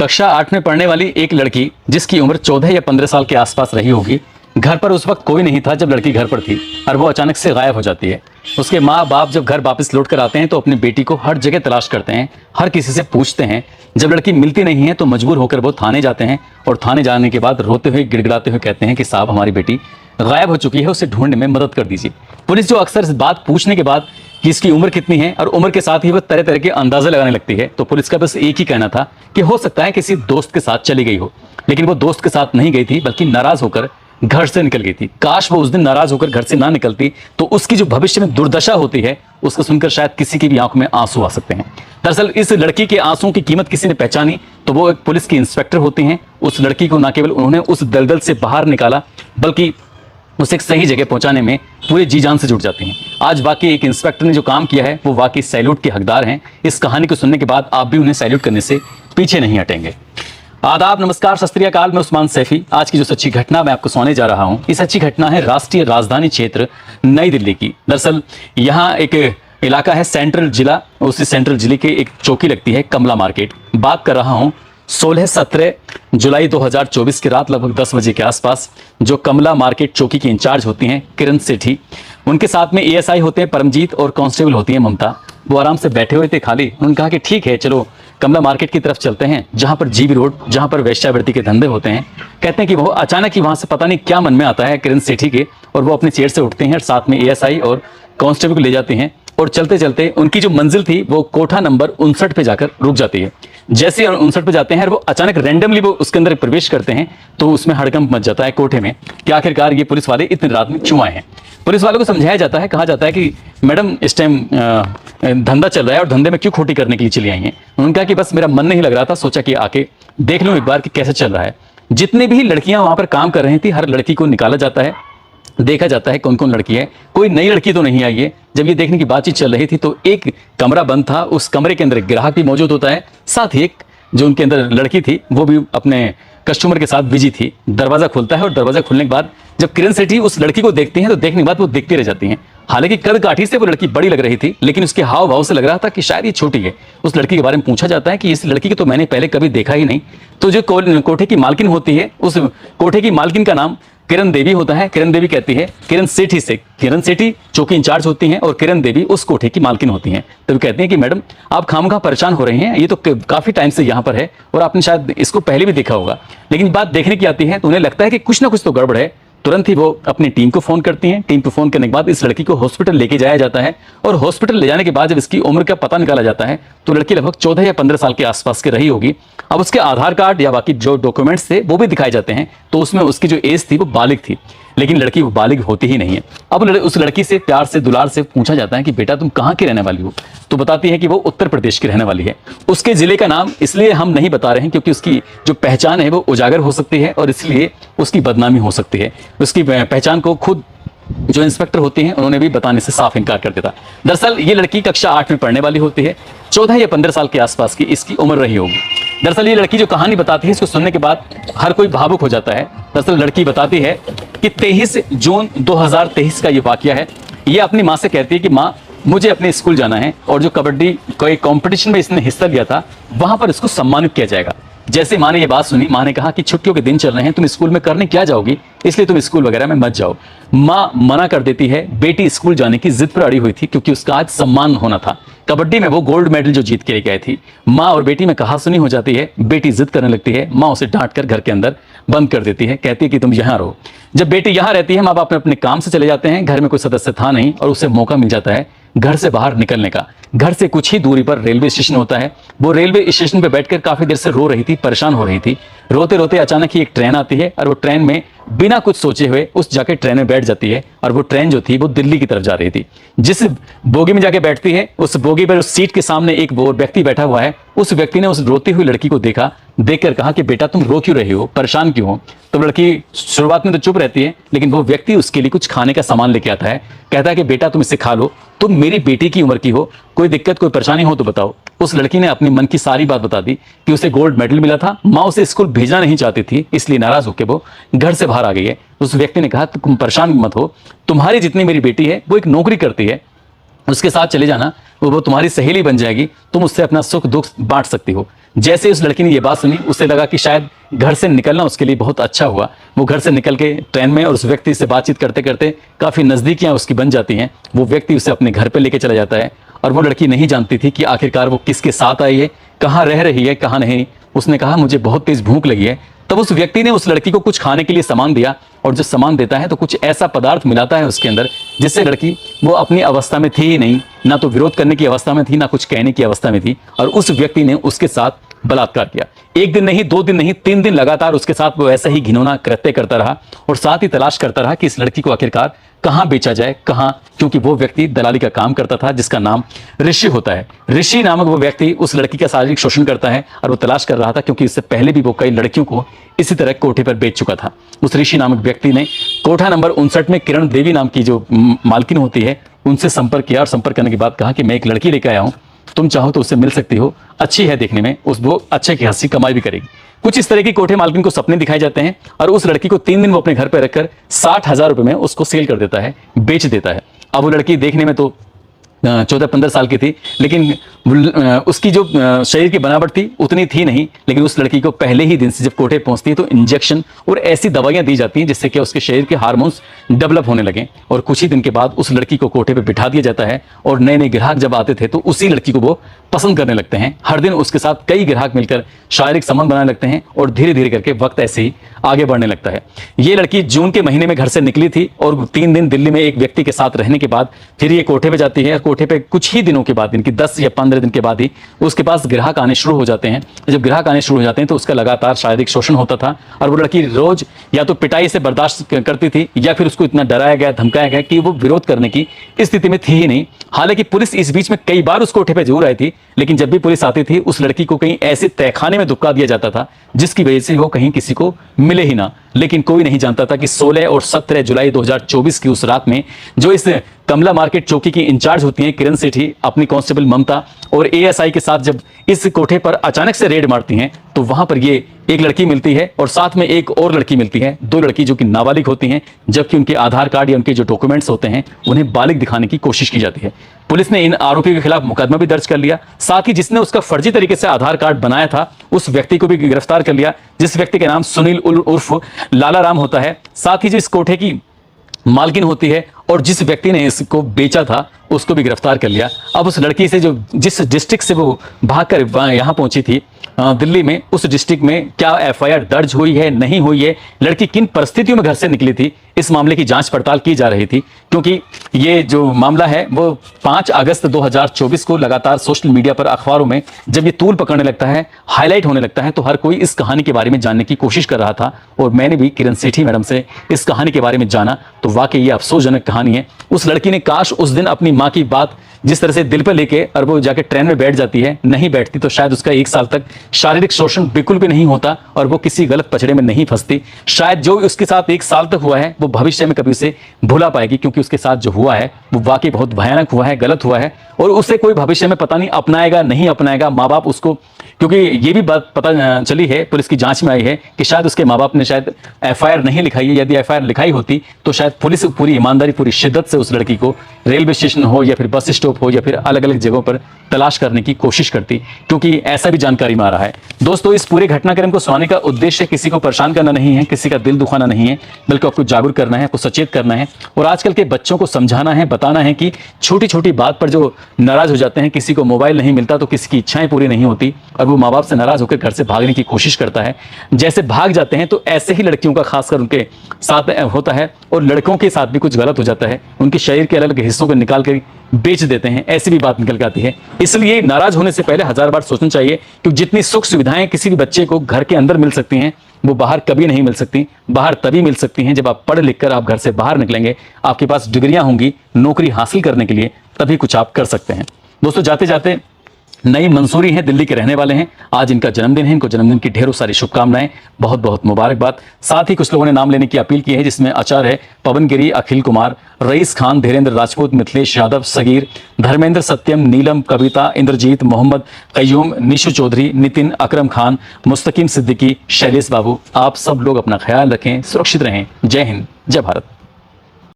कक्षा 8 में पढ़ने वाली एक लड़की जिसकी उम्र 14 या 15 साल के आसपास रही होगी, घर पर उस वक्त कोई नहीं था जब लड़की घर पर थी और वो अचानक से गायब हो जाती है। उसके माँ बाप जब घर वापस लौट कर आते हैं तो अपनी बेटी को हर जगह तलाश करते हैं, हर किसी से पूछते हैं। जब लड़की मिलती नहीं है तो मजबूर होकर वो थाने जाते हैं और थाने जाने के बाद रोते हुए गिड़गिड़ाते हुए कहते हैं कि साहब हमारी बेटी गायब हो चुकी है, उसे ढूंढने में मदद कर दीजिए। पुलिस जो अक्सर इस बात पूछने के बाद कि इसकी उम्र कितनी है और उम्र के साथ ही वो तरह तरह के अंदाजे लगाने लगती है, तो पुलिस का बस एक ही कहना था कि हो सकता है किसी दोस्त के साथ चली गई हो। लेकिन वो दोस्त के साथ नहीं गई थी बल्कि नाराज होकर घर से निकल गई थी। काश वो उस दिन नाराज होकर घर से ना निकलती तो उसकी जो भविष्य में दुर्दशा होती है उसको सुनकर शायद किसी की भी आंखों में आंसू आ सकते हैं। दरअसल इस लड़की के आंसुओं की कीमत किसी ने पहचानी तो वो एक पुलिस की इंस्पेक्टर होती हैं। उस लड़की को न केवल उन्होंने उस दलदल से बाहर निकाला बल्कि उसे एक सही जगह पहुंचाने में पूरे जी जान से जुट जाती हैं। आज वाकई एक इंस्पेक्टर ने जो काम किया है वो वाकई सैल्यूट के हकदार हैं। इस कहानी को सुनने के बाद आप भी उन्हें सैल्यूट करने से पीछे नहीं हटेंगे। आदाब, नमस्कार, सत श्री अकाल। मैं उस्मान सैफी। आज की जो सच्ची घटना मैं आपको सुनाने जा रहा हूं, ये सच्ची घटना है राष्ट्रीय राजधानी क्षेत्र नई दिल्ली की। दरअसल यहाँ एक इलाका है सेंट्रल जिला, उसी सेंट्रल जिले के एक चौकी लगती है कमला मार्केट। बात कर रहा हूँ 16-17 जुलाई 2024 की रात लगभग 10 बजे के आसपास। जो कमला मार्केट चौकी की इंचार्ज होती हैं किरण सेठी, उनके साथ में एएसआई होते हैं परमजीत और कांस्टेबल होती है ममता। वो आराम से बैठे हुए थे खाली। उन्होंने कहा कि ठीक है चलो कमला मार्केट की तरफ चलते हैं, जहां पर जीबी रोड, जहां पर वेश्यावृत्ति के धंधे होते हैं। कहते हैं कि वो अचानक ही वहां से पता नहीं क्या मन में आता है किरण सेठी के, और वो अपनी चेयर से उठते हैं और साथ में एएसआई और कांस्टेबल को ले जाते हैं। और चलते चलते उनकी जो मंजिल थी वो कोठा नंबर 59 पे जाकर रुक जाती है। जैसे 59 पे जाते हैं और वो अचानक रैंडमली वो उसके अंदर प्रवेश करते हैं तो उसमें हड़कंप मच जाता है कोठे में कि आखिरकार ये पुलिस वाले इतनी रात में क्यों आए हैं। पुलिस वालों को समझाया जाता है, कहा जाता है कि मैडम इस टाइम धंधा चल रहा है और धंधे में क्यों खोटी करने के लिए चली आई हैं। उन्होंने कहा कि बस मेरा मन नहीं लग रहा था, सोचा कि आके देख लूं एक बार कि कैसे चल रहा है। जितनी भी लड़कियां वहां पर काम कर रही थी हर लड़की को निकाला जाता है, देखा जाता है कौन कौन लड़की है। कोई नई लड़की तो नहीं आई है। जब ये देखने की बातचीत चल रही थी तो एक कमरा बंद था, उस कमरे के अंदर एक ग्राहक भी मौजूद होता है, साथ ही एक जो उनके अंदर लड़की थी वो भी अपने कस्टमर के साथ बिजी थी। दरवाजा खुलता है और दरवाजा खुलने के बाद जब किरण सेठी उस लड़की को देखती हैं तो देखने के बाद वो देखती रह जाती हैं। हालांकि कद काठी से वो लड़की बड़ी लग रही थी लेकिन उसके हाव भाव से लग रहा था कि शायद ये छोटी है। उस लड़की के बारे में पूछा जाता है कि इस लड़की को तो मैंने पहले कभी देखा ही नहीं। तो जो कोठे की मालकिन होती है, उस कोठे की मालकिन का नाम किरण देवी होता है। किरण देवी कहती है किरण सेठी से, किरण सेठी चौकी इंचार्ज होती हैं और किरण देवी उस कोठे की मालकिन होती हैं। तो वो कहती हैं कि मैडम आप खामखा परेशान हो रहे हैं, ये तो काफी टाइम से यहाँ पर है और आपने शायद इसको पहले भी देखा होगा। लेकिन बात देखने की आती है तो उन्हें लगता है कि कुछ ना कुछ तो गड़बड़ है। तुरंत ही वो अपनी टीम को फोन करती हैं। टीम को फोन करने के बाद इस लड़की को हॉस्पिटल लेके जाया जाता है और हॉस्पिटल ले जाने के बाद जब इसकी उम्र का पता निकाला जाता है तो लड़की लगभग 14 या 15 साल के आसपास की रही होगी। अब उसके आधार कार्ड या बाकी जो डॉक्यूमेंट्स थे वो भी दिखाए जाते हैं तो उसमें उसकी जो एज थी वो बालिग थी, लेकिन लड़की वो बालिग होती ही नहीं है। अब उस लड़की से प्यार से दुलार से पूछा जाता है कि बेटा तुम कहाँ की रहने वाली हो, तो बताती है कि वो उत्तर प्रदेश की रहने वाली है। उसके जिले का नाम इसलिए हम नहीं बता रहे हैं क्योंकि उसकी जो पहचान है वो उजागर हो सकती है और इसलिए उसकी बदनामी हो सकती है। उसकी पहचान को खुद जो इंस्पेक्टर होते हैं उन्होंने भी बताने से साफ इनकार कर देता। दरअसल ये लड़की कक्षा 8 में पढ़ने वाली होती है। 14 या 15 साल के आसपास की इसकी उम्र रही होगी। दरअसल ये लड़की जो कहानी बताती है इसको सुनने के बाद हर कोई भावुक हो जाता है। दरअसल लड़की बताती है कि 23 जून 2023 का ये वाकया है। ये अपनी माँ से कहती है कि माँ मुझे अपने स्कूल जाना है और जो कबड्डी कोई कंपटीशन में इसने हिस्सा लिया था वहां पर इसको सम्मानित किया जाएगा। जैसे माँ ने ये बात सुनी, माँ ने कहा कि छुट्टियों के दिन चल रहे हैं, तुम स्कूल में करने क्या जाओगी, इसलिए तुम स्कूल वगैरह में मत जाओ। माँ मना कर देती है। बेटी स्कूल जाने की जिद पर अड़ी हुई थी क्योंकि उसका आज सम्मान होना था। कबड्डी में वो गोल्ड मेडल जो जीत के लेके आई थी। माँ और बेटी में कहासुनी हो जाती है। बेटी जिद करने लगती है। माँ उसे डांट कर घर के अंदर बंद कर देती है, कहती है कि तुम यहाँ रहो। जब बेटी यहाँ रहती है माँ बाप अपने काम से चले जाते हैं। घर में कोई सदस्य था नहीं और उसे मौका मिल जाता है घर से बाहर निकलने का। घर से कुछ ही दूरी पर रेलवे स्टेशन होता है। वो रेलवे स्टेशन पे बैठकर काफी देर से रो रही थी, परेशान हो रही थी। रोते रोते अचानक ही एक ट्रेन आती है और वो ट्रेन में बिना कुछ सोचे हुए उस जाके ट्रेन में बैठ जाती है और वो ट्रेन जो थी वो दिल्ली की तरफ जा रही थी। जिस बोगी में जाके बैठती है उस बोगी पर उस सीट के सामने एक वो व्यक्ति बैठा हुआ है। उस व्यक्ति ने उस रोती हुई लड़की को देखा, देखकर कहा कि बेटा तुम रो क्यों रही हो, परेशान क्यों हो। तो लड़की शुरुआत में तो चुप रहती है लेकिन वो व्यक्ति उसके लिए कुछ खाने का सामान लेके आता है। कहता है कि बेटा तुम इसे खा लो, तुम मेरी बेटी की उम्र की हो, कोई दिक्कत कोई परेशानी हो तो बताओ। उस लड़की ने अपने मन की सारी बात बता दी कि उसे गोल्ड मेडल मिला था, माँ उसे स्कूल भेजना नहीं चाहती थी, इसलिए नाराज होकर वो घर से बाहर आ गई है। उस व्यक्ति ने कहा तुम परेशान मत हो, तुम्हारी जितनी मेरी बेटी है वो एक नौकरी करती है, उसके साथ चले जाना, वो तुम्हारी सहेली बन जाएगी, तुम उससे अपना सुख दुख बांट सकती हो। जैसे ही उस लड़की ने ये बात सुनी, उसे लगा कि शायद घर से निकलना उसके लिए बहुत अच्छा हुआ। वो घर से निकल के ट्रेन में और उस व्यक्ति से बातचीत करते करते काफ़ी नज़दीकियाँ उसकी बन जाती हैं। वो व्यक्ति उसे अपने घर पे लेके चला जाता है और वो लड़की नहीं जानती थी कि आखिरकार वो किसके साथ आई है, कहाँ रह रही है, कहाँ नहीं। उसने कहा मुझे बहुत तेज़ भूख लगी है। तब उस व्यक्ति ने उस लड़की को कुछ खाने के लिए सामान दिया, और जो सामान देता है तो कुछ ऐसा पदार्थ मिलाता है उसके अंदर जिससे लड़की, वो अपनी अवस्था में थी ही नहीं, ना तो विरोध करने की अवस्था में थी, ना कुछ कहने की अवस्था में थी, और उस व्यक्ति ने उसके साथ बलात्कार किया। 1 दिन नहीं, 2 दिन नहीं, 3 दिन लगातार उसके साथ वो ऐसा ही घिनौना कृत्य करता रहा, और साथ ही तलाश करता रहा कि इस लड़की को आखिरकार कहाँ बेचा जाए, कहाँ, क्योंकि वो व्यक्ति दलाली का काम करता था जिसका नाम ऋषि होता है। ऋषि नामक वो व्यक्ति उस लड़की का शारीरिक शोषण करता है, और वो तलाश कर रहा था क्योंकि इससे पहले भी वो कई लड़कियों को इसी तरह कोठे पर बेच चुका था। उस ऋषि नामक व्यक्ति ने कोठा नंबर 59 में किरण देवी नाम की जो मालकिन होती है उनसे संपर्क किया, और संपर्क करने के बाद कहा कि मैं एक लड़की लेकर आया हूँ, तुम चाहो तो उससे मिल सकती हो, अच्छी है देखने में, वो अच्छे की हंसी कमाई भी करेगी। कुछ इस तरह की कोठे मालकिन को सपने दिखाए जाते हैं, और उस लड़की को 3 दिन वो अपने घर पर रखकर 60,000 रुपए में उसको सेल कर देता है, बेच देता है। अब वो लड़की देखने में तो 14-15 साल की थी, लेकिन उसकी जो शरीर की बनावट थी उतनी थी नहीं। लेकिन उस लड़की को पहले ही दिन से जब कोठे पहुंचती है तो इंजेक्शन और ऐसी दवाइयां दी जाती हैं जिससे कि उसके शरीर के हार्मोन्स डेवलप होने लगे, और कुछ ही दिन के बाद उस लड़की को कोठे पे बिठा दिया जाता है। और नए नए ग्राहक जब आते थे तो उसी लड़की को वो पसंद करने लगते हैं। हर दिन उसके साथ कई ग्राहक मिलकर शारीरिक संबंध बनाने लगते हैं, और धीरे धीरे करके वक्त ऐसे ही आगे बढ़ने लगता है। ये लड़की जून के महीने में घर से निकली थी, और 3 दिन दिल्ली में एक व्यक्ति के साथ रहने के बाद फिर ये कोठे पे जाती है। कोठे पे कुछ ही दिनों के बाद, इनकी 10 या 15 दिन के बाद ही उसके पास ग्राहक आने शुरू हो जाते हैं। जब ग्राहक आने शुरू हो जाते हैं तो उसका लगातार शारीरिक शोषण होता था, और वो लड़की रोज या तो पिटाई से बर्दाश्त करती थी, या फिर उसको इतना डराया गया, धमकाया गया कि वो विरोध करने की स्थिति में थी ही नहीं। हालांकि पुलिस इस बीच में कई बार उस कोठे पे जरूर आई थी, लेकिन जब भी पुलिस आती थी उस लड़की को कहीं ऐसे तहखाने में दुबका दिया जाता था जिसकी वजह से वो कहीं किसी को मिले ही ना। लेकिन कोई नहीं जानता था कि 16 और 17 जुलाई 2024 की उस रात में जो इस कमला मार्केट चौकी की इंचार्ज होती हैं किरण सेठी, अपनी कांस्टेबल ममता और एएसआई के साथ जब इस कोठे पर अचानक से रेड मारती हैं तो वहां पर ये एक लड़की मिलती है, और साथ में एक और लड़की मिलती है। 2 लड़की जो कि नाबालिग होती हैं, जबकि उनके आधार कार्ड या उनके जो डॉक्यूमेंट्स होते हैं उन्हें बालिग दिखाने की कोशिश की जाती है। पुलिस ने इन आरोपी के खिलाफ मुकदमा भी दर्ज कर लिया। साथ ही जिसने उसका फर्जी तरीके से आधार कार्ड बनाया था उस व्यक्ति को भी गिरफ्तार कर लिया, जिस व्यक्ति का नाम सुनील उर्फ लाला राम होता है। साथ ही जो इस कोठे की मालकिन होती है और जिस व्यक्ति ने इसको बेचा था उसको भी गिरफ्तार कर लिया। अब उस लड़की से जो जिस डिस्ट्रिक्ट से वो भागकर यहाँ पहुंची थी दिल्ली में, उस डिस्ट्रिक्ट में क्या एफआईआर दर्ज हुई है, नहीं हुई है, लड़की किन परिस्थितियों में घर से निकली थी, इस मामले की जांच पड़ताल की जा रही थी। क्योंकि ये जो मामला है वो 5 अगस्त 2024 को लगातार सोशल मीडिया पर, अखबारों में जब ये तूल पकड़ने लगता है, हाईलाइट होने लगता है, तो हर कोई इस कहानी के बारे में जानने की कोशिश कर रहा था। और मैंने भी किरण सेठी मैडम से इस कहानी के बारे में जाना तो वाकई ये अफसोसजनक कहानी है। उस लड़की ने काश उस दिन अपनी माँ की बात जिस तरह से दिल पर लेके और वो जाके ट्रेन में बैठ जाती है, नहीं बैठती तो शायद उसका 1 साल तक शारीरिक शोषण बिल्कुल भी नहीं होता और वो किसी गलत पचड़े में नहीं फंसती। शायद जो उसके साथ 1 साल तक हुआ है वो भविष्य में कभी उसे भुला पाएगी, क्योंकि उसके साथ जो हुआ है वो वाकई बहुत भयानक हुआ है, गलत हुआ है, और उसे कोई भविष्य में पता नहीं अपनाएगा नहीं अपनाएगा। माँ बाप उसको, क्योंकि ये भी बात पता चली है, पुलिस की जांच में आई है कि शायद उसके माँ बाप ने शायद एफआईआर नहीं लिखाई है। यदि एफआईआर लिखाई होती तो शायद पुलिस पूरी ईमानदारी, पूरी शिद्दत से उस लड़की को रेलवे स्टेशन हो या फिर बस स्टॉप हो या फिर अलग अलग जगहों पर तलाश करने की कोशिश करती, क्योंकि ऐसा भी जानकारी में आ रहा है। दोस्तों, इस पूरे घटनाक्रम को सुनाने का उद्देश्य किसी को परेशान करना नहीं है, किसी का दिल दुखाना नहीं है, बल्कि आपको जागरूक करना है, आपको सचेत करना है और आजकल के बच्चों को समझाना है, बताना है कि छोटी छोटी बात पर जो नाराज हो जाते हैं, किसी को मोबाइल नहीं मिलता तो किसी की इच्छाएं पूरी नहीं होती और वो माँ बाप से नाराज होकर घर से भागने की कोशिश करता है। जैसे भाग जाते हैं तो ऐसे ही लड़कियों का खासकर उनके साथ होता है, और लड़कों के साथ भी कुछ गलत हो जाता है, उनके शरीर के अलग अलग हिस्सों को निकाल कर बेच देते हैं, ऐसी भी बात निकल के आती है। इसलिए नाराज होने से पहले 1000 बार सोचना चाहिए, क्योंकि जितनी सुख सुविधाएं किसी भी बच्चे को घर के अंदर मिल सकती हैं वो बाहर कभी नहीं मिल सकती। बाहर तभी मिल सकती हैं जब आप पढ़ लिख कर आप घर से बाहर निकलेंगे, आपके पास डिग्रियां होंगी, नौकरी हासिल करने के लिए तभी कुछ आप कर सकते हैं। दोस्तों, जाते जाते नई मंसूरी हैं, दिल्ली के रहने वाले हैं, आज इनका जन्मदिन है, इनको जन्मदिन की ढेरों सारी शुभकामनाएं, बहुत बहुत मुबारकबाद। साथ ही कुछ लोगों ने नाम लेने की अपील की है, जिसमें आचार्य है पवन गिरी, अखिल कुमार, रईस खान, धीरेन्द्र राजपूत, मिथिलेश यादव, सगीर, धर्मेंद्र, सत्यम, नीलम, कविता, इंद्रजीत, मोहम्मद कयूम, निशु चौधरी, नितिन, अकरम खान, मुस्तकीम सिद्दीकी, शैलेश बाबू। आप सब लोग अपना ख्याल रखें, सुरक्षित रहें। जय हिंद, जय भारत।